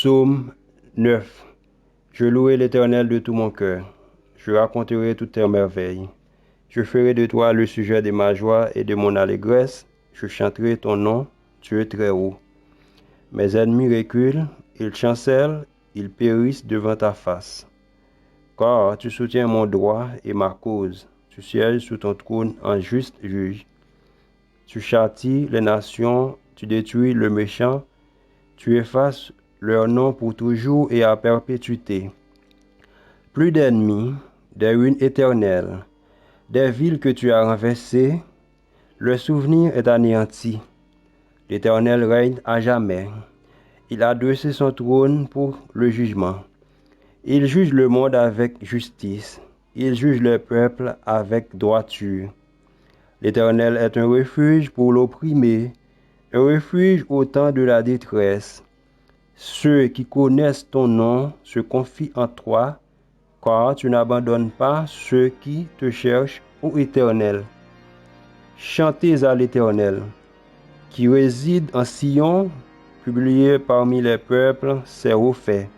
Psaume 9. Je louerai l'Éternel de tout mon cœur. Je raconterai toutes tes merveilles. Je ferai de toi le sujet de ma joie et de mon allégresse. Je chanterai ton nom, Dieu très haut. Mes ennemis reculent, ils chancellent, ils périssent devant ta face. Car tu soutiens mon droit et ma cause. Tu sièges sous ton trône en juste juge. Tu châties les nations, tu détruis le méchant, tu effaces leur nom pour toujours et à perpétuité. Plus d'ennemis, des ruines éternelles, des villes que tu as renversées, le souvenir est anéanti. L'Éternel règne à jamais. Il a dressé son trône pour le jugement. Il juge le monde avec justice. Il juge le peuple avec droiture. L'Éternel est un refuge pour l'opprimé, un refuge au temps de la détresse. Ceux qui connaissent ton nom se confient en toi, car tu n'abandonnes pas ceux qui te cherchent, ô Éternel. Chantez à l'Éternel, qui réside en Sion, publiez parmi les peuples ses hauts faits.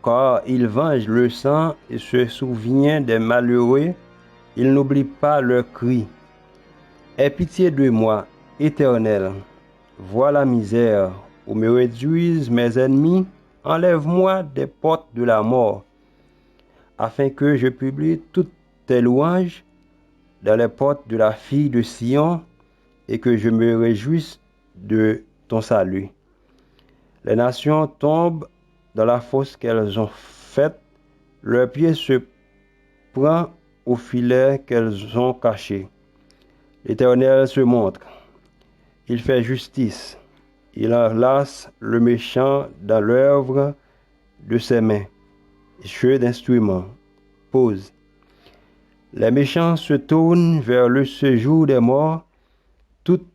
Car il venge le sang et se souvient des malheureux, il n'oublie pas leurs cris. Aie pitié de moi, Éternel, vois la misère, où me réduisent mes ennemis, enlève-moi des portes de la mort, afin que je publie toutes tes louanges dans les portes de la fille de Sion, et que je me réjouisse de ton salut. Les nations tombent dans la fosse qu'elles ont faite, leur pied se prend au filet qu'elles ont caché. L'Éternel se montre, il fait justice, il enlace le méchant dans l'œuvre de ses mains. Jeu d'instruments, pause. Les méchants se tournent vers le séjour des morts, toutes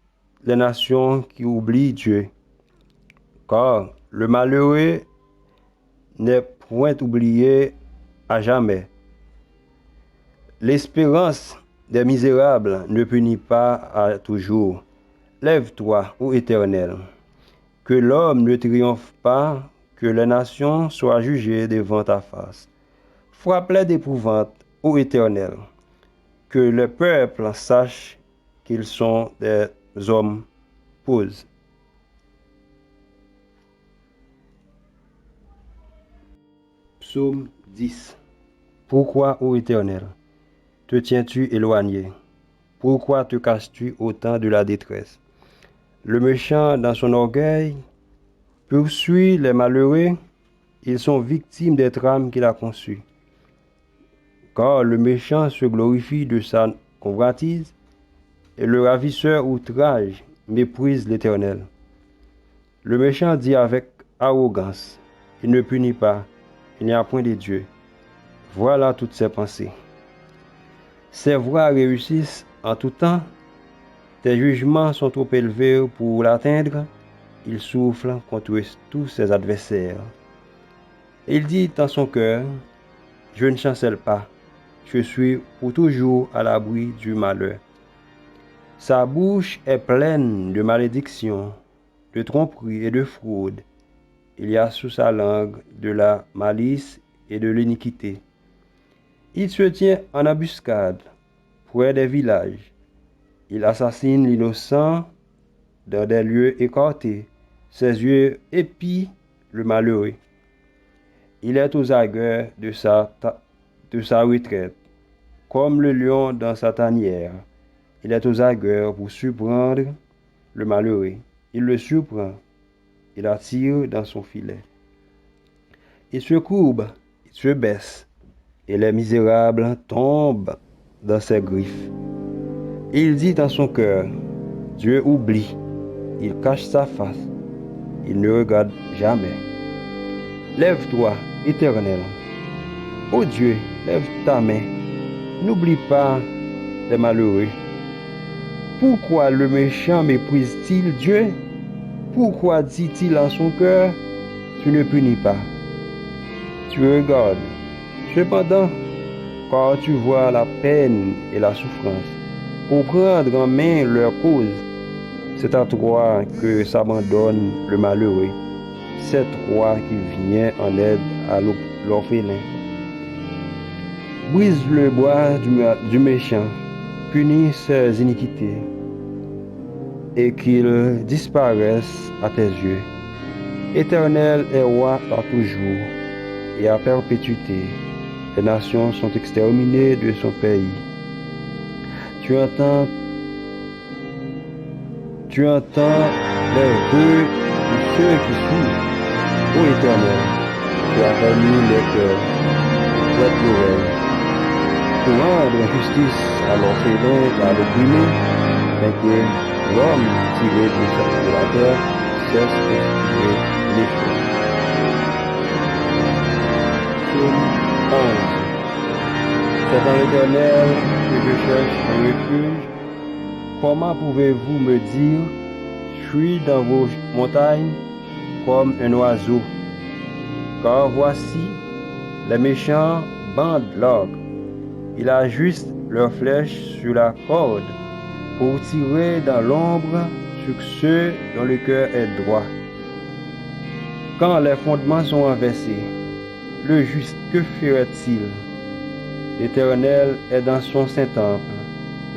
les nations qui oublient Dieu. Car le malheureux n'est point oublié à jamais. L'espérance des misérables ne punit pas à toujours. Lève-toi, ô Éternel, que l'homme ne triomphe pas, que les nations soient jugées devant ta face. Frappe-les d'épouvante, ô Éternel, que le peuple sache qu'ils sont des hommes. Pause. Psaume 10. Pourquoi, ô Éternel, te tiens-tu éloigné? Pourquoi te caches-tu au temps de la détresse? Le méchant, dans son orgueil, poursuit les malheureux. Ils sont victimes des trames qu'il a conçues. Car le méchant se glorifie de sa convoitise, et le ravisseur outrage méprise l'Éternel. Le méchant dit avec arrogance, il ne punit pas, il n'y a point de Dieu. Voilà toutes ses pensées. Ses voies réussissent en tout temps, tes jugements sont trop élevés pour l'atteindre, il souffle contre tous ses adversaires. Il dit dans son cœur, je ne chancelle pas, je suis pour toujours à l'abri du malheur. Sa bouche est pleine de malédictions, de tromperies et de fraude. Il y a sous sa langue de la malice et de l'iniquité. Il se tient en embuscade près des villages. Il assassine l'innocent dans des lieux écartés. Ses yeux épient le malheureux. Il est aux aguets de sa retraite, comme le lion dans sa tanière. Il est aux aguets pour surprendre le malheureux. Il le surprend. Il attire dans son filet. Il se courbe, il se baisse, et les misérables tombent dans ses griffes. Il dit dans son cœur, Dieu oublie, il cache sa face, il ne regarde jamais. Lève-toi, Éternel. Ô Dieu, lève ta main, n'oublie pas les malheureux. Pourquoi le méchant méprise-t-il Dieu? Pourquoi dit-il en son cœur, tu ne punis pas? Tu regardes, cependant, car tu vois la peine et la souffrance, pour prendre en main leur cause. C'est à toi que s'abandonne le malheureux. cette roi qui vient en aide à l'orphelin. Brise le bois du méchant, punis ses iniquités, et qu'il disparaisse à tes yeux. Éternel est roi à toujours et à perpétuité. Les nations sont exterminées de son pays. Tu entends les vœux de ceux qui souffrent. Ô Éternel, tu as réuni les cœurs, prête l'oreille, pour rendre justice à l'orphelin et à l'opprimé, mais que l'homme tiré de la terre cesse d'inspirer l'effet. Psaume 11. C'est dans l'Éternel que je cherche un refuge. Comment pouvez-vous me dire, fuis dans vos montagnes comme un oiseau? Car voici, les méchants bandent l'orgue. Ils ajustent leurs flèches sur la corde pour tirer dans l'ombre sur ceux dont le cœur est droit. Quand les fondements sont renversés, le juste, que ferait-il? L'Éternel est dans son saint temple.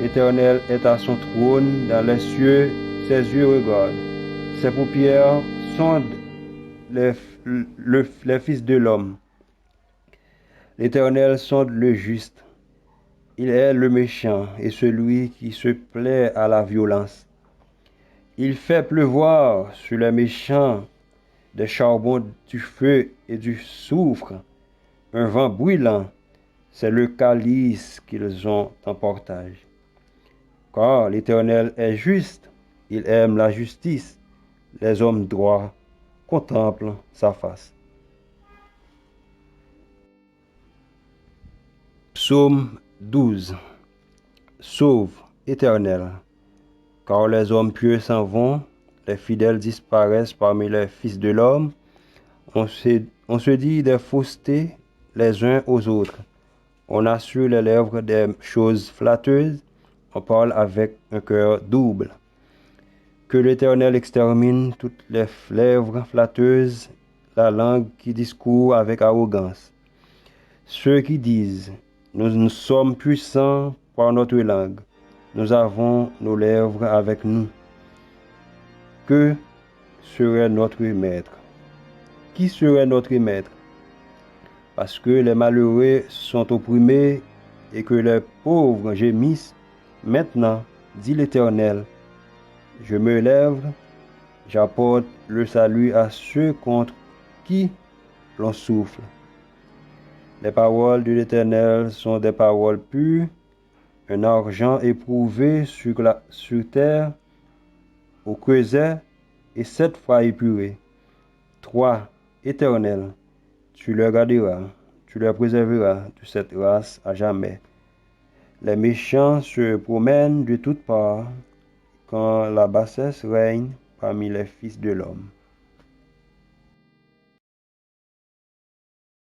L'Éternel est à son trône dans les cieux. Ses yeux regardent. Ses paupières sondent les fils de l'homme. L'Éternel sonde le juste. Il est le méchant et celui qui se plaît à la violence. Il fait pleuvoir sur les méchants des charbons, du feu et du soufre, un vent brûlant. C'est le calice qu'ils ont en portage. Car l'Éternel est juste, il aime la justice. Les hommes droits contemplent sa face. Psaume 12. Sauve, Éternel, car les hommes pieux s'en vont, les fidèles disparaissent parmi les fils de l'homme. On se dit des faussetés les uns aux autres. On assure les lèvres des choses flatteuses. On parle avec un cœur double. Que l'Éternel extermine toutes les lèvres flatteuses, la langue qui discourt avec arrogance. Ceux qui disent, nous sommes puissants par notre langue, nous avons nos lèvres avec nous. Que serait notre maître? Qui serait notre maître? Parce que les malheureux sont opprimés et que les pauvres gémissent. Maintenant, dit l'Éternel, je me lève, j'apporte le salut à ceux contre qui l'on souffle. Les paroles de l'Éternel sont des paroles pures, un argent éprouvé sur terre, au creuset, et 7 fois épuré. 3. Éternel, tu le garderas, tu le préserveras de cette race à jamais. Les méchants se promènent de toutes parts quand la bassesse règne parmi les fils de l'homme.